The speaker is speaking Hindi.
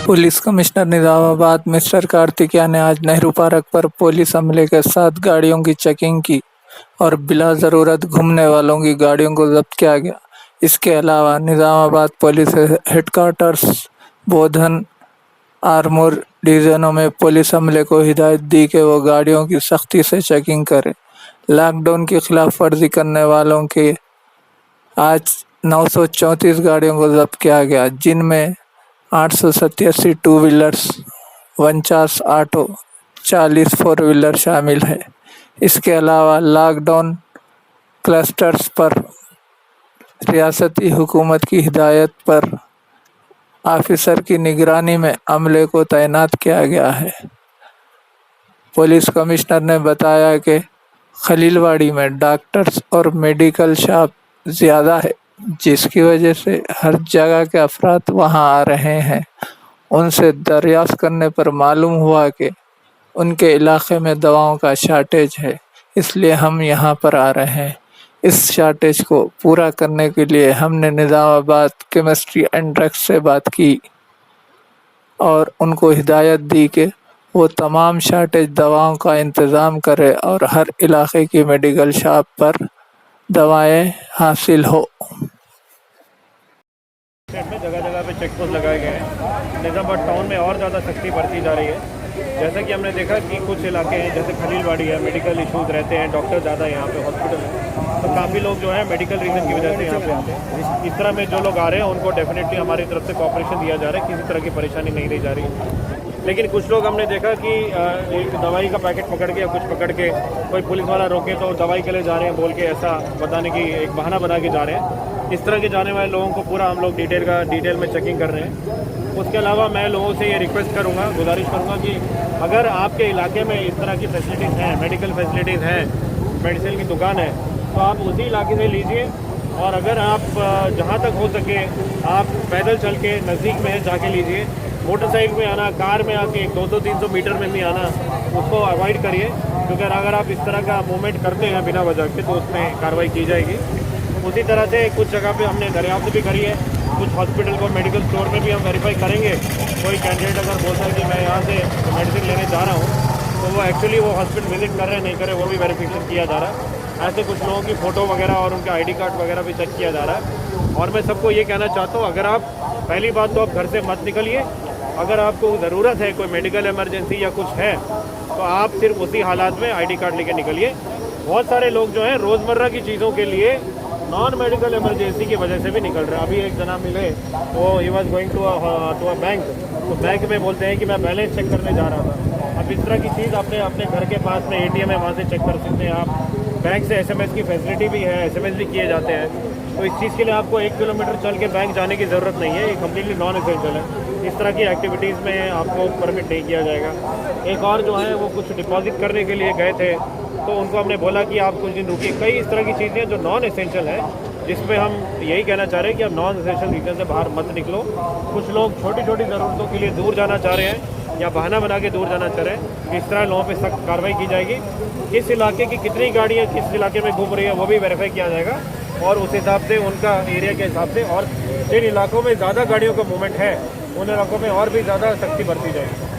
Police commissioner Nizamabad mister Kartikeya ने आज नेहरू पार्क पर पुलिस अमले के साथ गाड़ियों की चेकिंग की और बिला ज़रूरत घूमने वालों की गाड़ियों को जब्त किया गया। इसके अलावा निजामाबाद पुलिस हेडक्वार्टर्स, बोधन, आरमूर डिवीजनों में पुलिस अमले को हिदायत दी कि वो गाड़ियों की सख्ती से चेकिंग करें। लॉकडाउन की खिलाफ वर्जी करने वालों के आज 934 गाड़ियों को जब्त किया गया, जिनमें 887 two wheelers, 49 auto, 40 four wheeler शामिल है। इसके अलावा लॉकडाउन क्लस्टर्स पर रियासती हुकूमत की हिदायत पर ऑफिसर की निगरानी में अमले को तैनात किया गया है। पुलिस कमिश्नर ने बताया कि खलीलवाड़ी में डॉक्टर्स और मेडिकल शॉप ज़्यादा है, जिसकी वजह से हर जगह के अफराद वहां आ रहे हैं। उनसे दरियाफ्त करने पर मालूम हुआ कि उनके इलाके में दवाओं का शॉर्टेज है, इसलिए हम यहां पर आ रहे हैं। इस शॉर्टेज को पूरा करने के लिए हमने निजामाबाद केमिस्ट्री एंड ड्रग्स से बात की और उनको हिदायत दी कि वो तमाम शॉर्टेज दवाओं का इंतज़ाम करे और हर इलाके की मेडिकल शॉप पर दवाएं हासिल हो। में जगह जगह पे चेक पोस्ट लगाए गए हैं। निज़ामाबाद टाउन में और ज़्यादा सख्ती बढ़ती जा रही है। जैसे कि हमने देखा कि कुछ इलाके हैं जैसे खलीलवाड़ी है, मेडिकल इश्यूज़ रहते हैं, डॉक्टर ज़्यादा है यहाँ पे, हॉस्पिटल है, तो काफ़ी लोग जो है मेडिकल रीज़न की वजह से यहाँ पे आते हैं। इस तरह में जो लोग आ रहे हैं उनको डेफिनेटली हमारी तरफ से कोऑपरेशन दिया जा रहा है, किसी तरह की परेशानी नहीं दी जा रही। लेकिन कुछ लोग हमने देखा कि एक दवाई का पैकेट पकड़ के या कुछ पकड़ के कोई पुलिस वाला रोके तो दवाई के लिए जा रहे हैं बोल के ऐसा बताने की एक बहाना बना के जा रहे हैं। इस तरह के जाने वाले लोगों को पूरा हम लोग डिटेल में चेकिंग कर रहे हैं। उसके अलावा मैं लोगों से ये रिक्वेस्ट करूँगा, गुजारिश करूँगा कि अगर आपके इलाके में इस तरह की फैसिलिटीज़ हैं, मेडिकल फैसिलिटीज़ हैं, मेडिसिन की दुकान है, तो आप उसी इलाके से लीजिए। और अगर आप जहाँ तक हो सके आप पैदल चल के नज़दीक में जाके लीजिए। मोटरसाइकिल में आना, कार में आके 200-300 मीटर में भी आना, उसको अवॉइड करिए, क्योंकि अगर आप इस तरह का मूवमेंट करते हैं बिना वजह के तो उसमें कार्रवाई की जाएगी। उसी तरह से कुछ जगह पे हमने दरियाफ्त भी करी है, कुछ हॉस्पिटल को मेडिकल स्टोर में भी हम वेरीफाई करेंगे। कोई कैंडिडेट अगर बोलता है कि मैं यहाँ से मेडिसिन लेने जा रहा हूँ, तो वो एक्चुअली वो हॉस्पिटल विजिट कर रहे हैं नहीं कर रहे, वो भी वेरिफिकेशन किया जा रहा है। ऐसे कुछ लोगों की फ़ोटो वगैरह और उनके ID कार्ड वगैरह भी चेक किया जा रहा है। और मैं सबको ये कहना चाहता हूँ, अगर आप पहली बात तो आप घर से मत निकलिए। अगर आपको ज़रूरत है, कोई मेडिकल इमरजेंसी या कुछ है, तो आप सिर्फ उसी हालात में ID कार्ड लेके निकलिए। बहुत सारे लोग जो हैं रोज़मर्रा की चीज़ों के लिए नॉन मेडिकल इमरजेंसी की वजह से भी निकल रहे हैं। अभी एक जना मिले, वो ही was going to a bank, तो बैंक में बोलते हैं कि मैं बैलेंस चेक करने जा रहा था। अब इस तरह की चीज़ अपने घर के पास में ATM है, वहाँ से चेक कर सकते हैं आप। बैंक से SMS की फैसिलिटी भी है, SMS भी किए जाते हैं। तो इस चीज़ के लिए आपको 1 किलोमीटर चल के बैंक जाने की ज़रूरत नहीं है, ये कम्प्लीटली नॉन एसेंशियल है। इस तरह की एक्टिविटीज़ में आपको परमिट नहीं किया जाएगा। एक और जो है वो कुछ डिपॉजिट करने के लिए गए थे, तो उनको हमने बोला कि आप कुछ दिन रुकिए। कई इस तरह की चीज़ें जो नॉन एसेंशियल है, जिसमें हम यही कहना चाह रहे हैं कि आप नॉन एसेंशियल रीजन से बाहर मत निकलो। कुछ लोग छोटी छोटी ज़रूरतों के लिए दूर जाना चाह रहे हैं या बहाना बना के दूर जाना चाह रहे हैं, इस तरह लोगों पे सख्त कार्रवाई की जाएगी। किस इलाके की कितनी गाड़ियाँ किस इलाके में घूम रही है वो भी वेरीफाई किया जाएगा, और उस हिसाब से उनका एरिया के हिसाब से, और जिन इलाकों में ज़्यादा गाड़ियों का मूवमेंट है उन इलाकों में और भी ज़्यादा सख्ती बरती जाएगी।